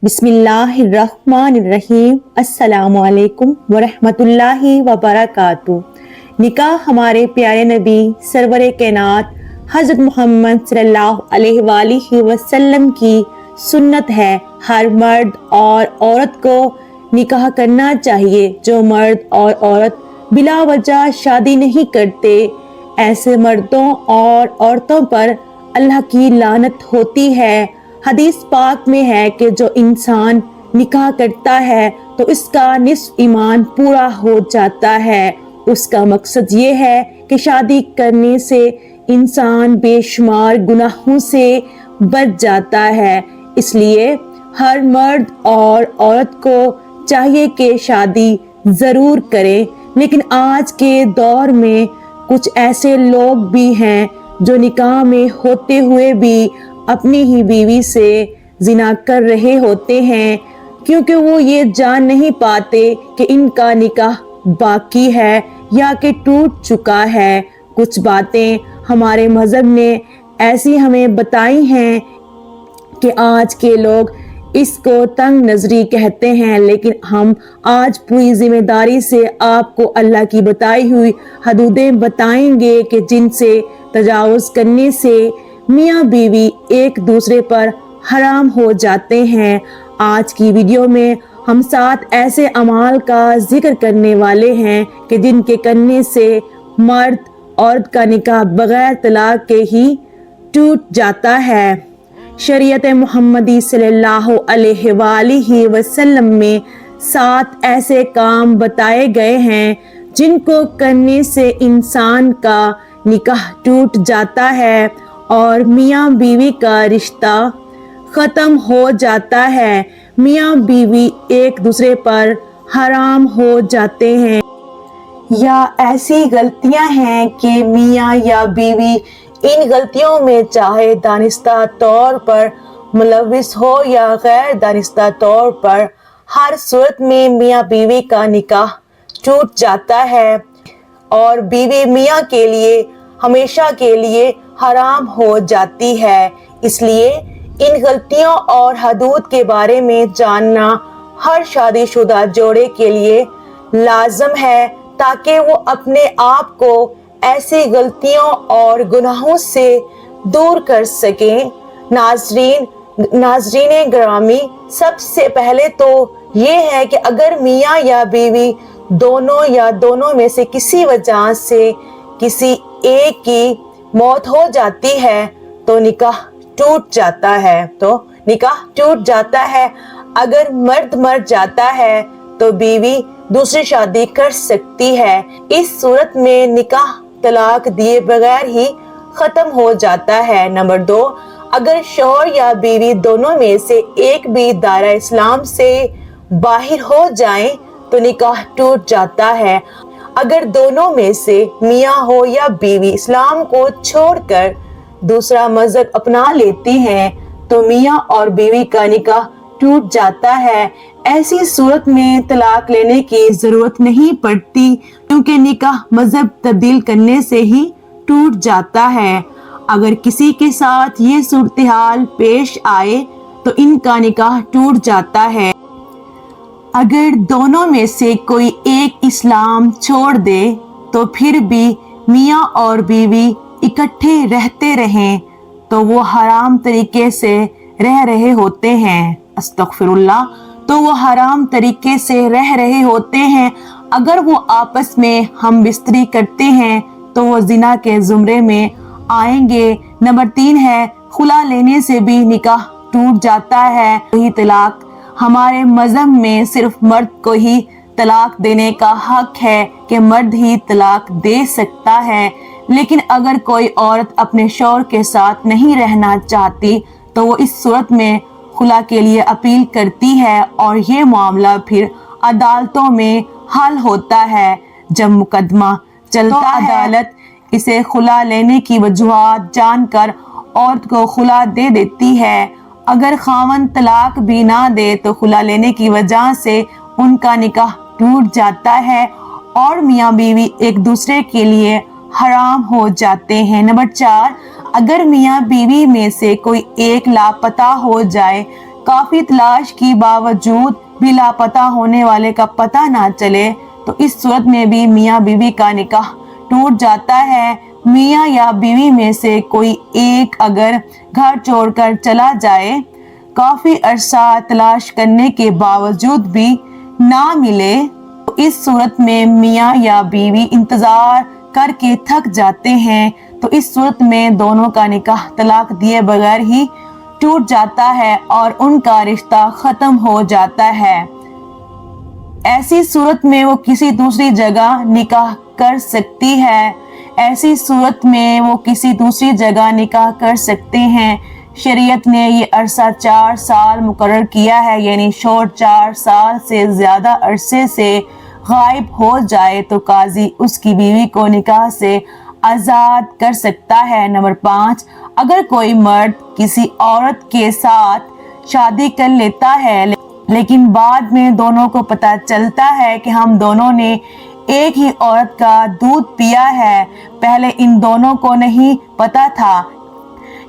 बिस्मिल्लाहिर्रहमानिर्रहीम। अस्सलामु अलैकुम वरहमतुल्लाहि वबरकातुहू। निकाह हमारे प्यारे नबी सरवरे कायनात हज़रत मोहम्मद सल्लल्लाहु अलैहि वसल्लम की सुन्नत है। हर मर्द और औरत को निकाह करना चाहिए। जो मर्द और औरत बिला वजह शादी नहीं करते, ऐसे मर्दों और औरतों पर अल्लाह की लानत होती है। हदीस पाक में है कि जो इंसान निकाह करता है तो इसका निस्फ ईमान पूरा हो जाता है। उसका मकसद ये है कि शादी करने से इंसान बेशुमार गुनाहों से बच जाता है। इसलिए हर मर्द और औरत को चाहिए कि शादी ज़रूर करें। लेकिन आज के दौर में कुछ ऐसे लोग भी हैं जो निकाह में होते हुए भी अपनी ही बीवी से जिना कर रहे होते हैं, क्योंकि वो ये जान नहीं पाते कि इनका निकाह बाकी है या कि टूट चुका है। कुछ बातें हमारे मज़हब ने ऐसी हमें बताई हैं कि आज के लोग इसको तंग नजरी कहते हैं, लेकिन हम आज पूरी जिम्मेदारी से आपको अल्लाह की बताई हुई हदूदें बताएंगे कि जिनसे तजावुज़ करने से मियाँ बीवी एक दूसरे पर हराम हो जाते हैं। आज की वीडियो में हम 7 ऐसे अमाल का जिक्र करने वाले हैं कि जिनके करने से मर्द औरत का निकाह बगैर तलाक के ही टूट जाता है। शरीयत मुहम्मदी सल्लल्लाहु अलैहि वसल्लम में 7 ऐसे काम बताए गए हैं जिनको करने से इंसान का निकाह टूट जाता है और मियाँ बीवी का रिश्ता ख़त्म हो जाता है। मियाँ बीवी एक दूसरे पर हराम हो जाते हैं या ऐसी गलतियां हैं कि मियाँ या बीवी इन गलतियों में चाहे दानिस्ता तौर पर मुलविस हो या गैर दानिस्ता तौर पर, हर सूरत में मियाँ बीवी का निकाह टूट जाता है और बीवी मियाँ के लिए हमेशा के लिए हराम हो जाती है। इसलिए इन गलतियों और हदूद के बारे में जानना हर शादीशुदा जोड़े के लिए लाजम है, ताकि वो अपने आप को ऐसी गलतियों और गुनाहों से दूर कर सकें। नाजरीन ग्रामी, सबसे पहले तो ये है कि अगर मियाँ या बीवी दोनों या दोनों में से किसी वजह से किसी एक की मौत हो जाती है तो निकाह टूट जाता है। अगर मर्द मर जाता है तो बीवी दूसरी शादी कर सकती है। इस सूरत में निकाह तलाक दिए बगैर ही खत्म हो जाता है। नंबर 2, अगर शौहर या बीवी दोनों में से एक भी दायरा इस्लाम से बाहर हो जाएं तो निकाह टूट जाता है। अगर दोनों में से मियाँ हो या बीवी इस्लाम को छोड़कर दूसरा मजहब अपना लेते हैं तो मियाँ और बीवी का निकाह टूट जाता है। ऐसी सूरत में तलाक लेने की जरूरत नहीं पड़ती, क्योंकि निकाह मजहब तब्दील करने से ही टूट जाता है। अगर किसी के साथ ये सूरत-ए-हाल पेश आए तो इनका निकाह टूट जाता है। अगर दोनों में से कोई एक इस्लाम छोड़ दे तो फिर भी मियाँ और बीवी इकट्ठे रहते रहें तो वो हराम तरीके से रह रहे होते हैं। अस्तगफिरुल्लाह, तो वो हराम तरीके से रह रहे होते हैं। अगर वो आपस में हम बिस्तरी करते हैं तो वो जिना के जुमरे में आएंगे। नंबर 3 है, खुला लेने से भी निकाह टूट जाता है। वही तलाक हमारे मजहब में सिर्फ मर्द को ही तलाक देने का हक है कि मर्द ही तलाक दे सकता है। लेकिन अगर कोई औरत अपने शौहर के साथ नहीं रहना चाहती तो वो इस सूरत में खुला के लिए अपील करती है और ये मामला फिर अदालतों में हल होता है। जब मुकदमा चलता है, अदालत इसे खुला लेने की वजूहात जानकर औरत को खुला दे देती है। अगर खावन तलाक भी ना दे तो खुला लेने की वजह से उनका निकाह टूट जाता है और मियाँ बीवी एक दूसरे के लिए हराम हो जाते हैं। नंबर 4, अगर मियाँ बीवी में से कोई एक लापता हो जाए काफी तलाश की बावजूद भी लापता होने वाले का पता ना चले तो इस सूरत में भी मियाँ बीवी का निकाह टूट जाता है। मियाँ या बीवी में से कोई एक अगर घर छोड़कर चला जाए, काफी अरसा तलाश करने के बावजूद भी ना मिले, तो इस सूरत में मियाँ या बीवी इंतजार करके थक जाते हैं, तो इस सूरत में दोनों का निकाह तलाक दिए बगैर ही टूट जाता है और उनका रिश्ता खत्म हो जाता है। ऐसी सूरत में वो किसी दूसरी जगह निकाह कर सकती है। ऐसी सूरत में वो किसी दूसरी जगह निकाह कर सकते हैं। शरीयत ने ये अरसा 4 साल मुकर्रर किया है, यानी शौहर 4 साल से ज्यादा अरसे से गायब हो जाए तो काजी उसकी बीवी को निकाह से आजाद कर सकता है। नंबर 5, अगर कोई मर्द किसी औरत के साथ शादी कर लेता है लेकिन बाद में दोनों को पता चलता है कि हम दोनों ने एक ही औरत का दूध पिया है, पहले इन दोनों को नहीं पता था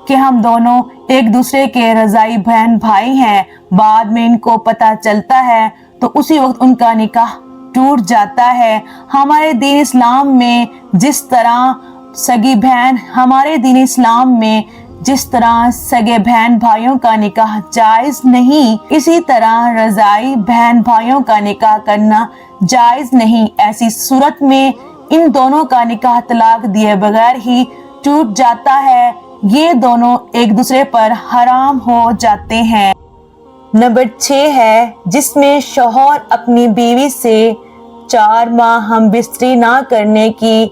कि हम दोनों एक दूसरे के रज़ाई बहन भाई हैं, बाद में इनको पता चलता है तो उसी वक्त उनका निकाह टूट जाता है। हमारे दीन इस्लाम में जिस तरह सगी बहन हमारे दीन इस्लाम में जिस तरह सगे बहन भाइयों का निकाह जायज नहीं, इसी तरह रज़ाई बहन भाइयों का निकाह करना जायज नहीं। ऐसी सूरत में इन दोनों का निकाह तलाक दिए बगैर ही टूट जाता है। ये दोनों एक दूसरे पर हराम हो जाते हैं। नंबर 6 है जिसमें शौहर अपनी बीवी से 4 माह हम बिस्तरी ना करने की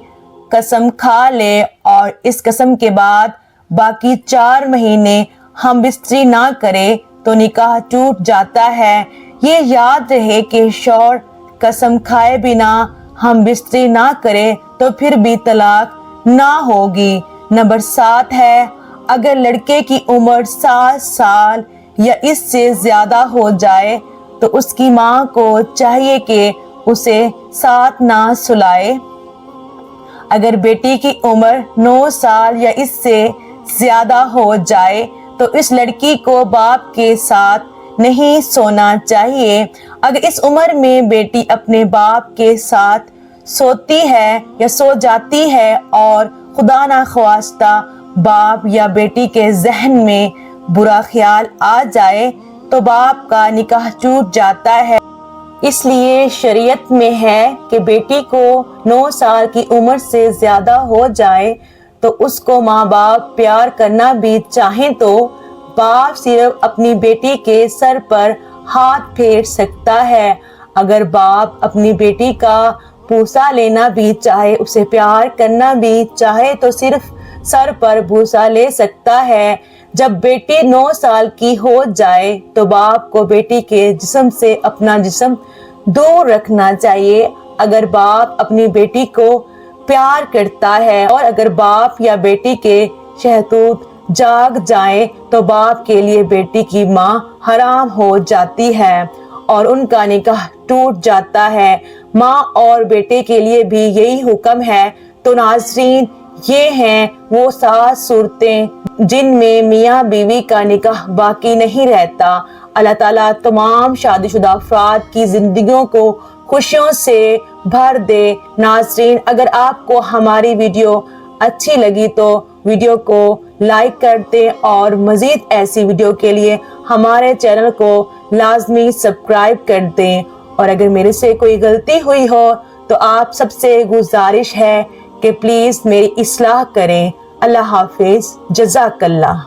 कसम खा ले और इस कसम के बाद बाकी 4 महीने हम बिस्तरी ना करे तो निकाह टूट जाता है। ये याद रहे कि शौहर कसम खाए बिना हम बिस्तरी ना करे तो फिर भी तलाक ना होगी। नंबर 7 है अगर लड़के की उम्र 7 साल या इससे ज्यादा हो जाए तो उसकी माँ को चाहिए कि उसे साथ ना सुलाए। अगर बेटी की उम्र 9 साल या इससे ज्यादा हो जाए तो इस लड़की को बाप के साथ नहीं सोना चाहिए। अगर इस उम्र में बेटी अपने बाप के साथ सोती है या सो जाती है और खुदा ना ख्वास्ता बाप या बेटी के जहन में बुरा ख्याल आ जाए तो बाप का निकाह टूट जाता है। इसलिए शरीयत में है कि बेटी को 9 साल की उम्र से ज्यादा हो जाए तो उसको माँ बाप प्यार करना भी चाहें तो बाप सिर्फ अपनी बेटी के सर पर हाथ फेर सकता है। अगर बाप अपनी बेटी का पूसा लेना भी चाहे, उसे प्यार करना भी चाहे तो सिर्फ सर पर भूसा ले सकता है। जब बेटी 9 साल की हो जाए तो बाप को बेटी के जिस्म से अपना जिस्म दूर रखना चाहिए। अगर बाप अपनी बेटी को प्यार करता है और अगर बाप या बेटी के शहतूत जाग जाए तो बाप के लिए बेटी की माँ हराम हो जाती है और उनका निकाह टूट जाता है। माँ और बेटे के लिए भी यही हुक्म है। तो नाज़रीन, ये हैं वो 7 सूरतें जिनमें मियाँ बीवी का निकाह बाकी नहीं रहता। अल्लाह ताला तमाम शादीशुदा अफराद की जिंदगियों को खुशियों से भर दे। नाज़रीन, अगर आपको हमारी वीडियो अच्छी लगी तो वीडियो को लाइक कर दें और मज़ीद ऐसी वीडियो के लिए हमारे चैनल को लाजमी सब्सक्राइब कर दें। और अगर मेरे से कोई गलती हुई हो तो आप सबसे गुजारिश है कि प्लीज़ मेरी इस्लाह करें। अल्लाह हाफिज़, जज़ाकल्लाह।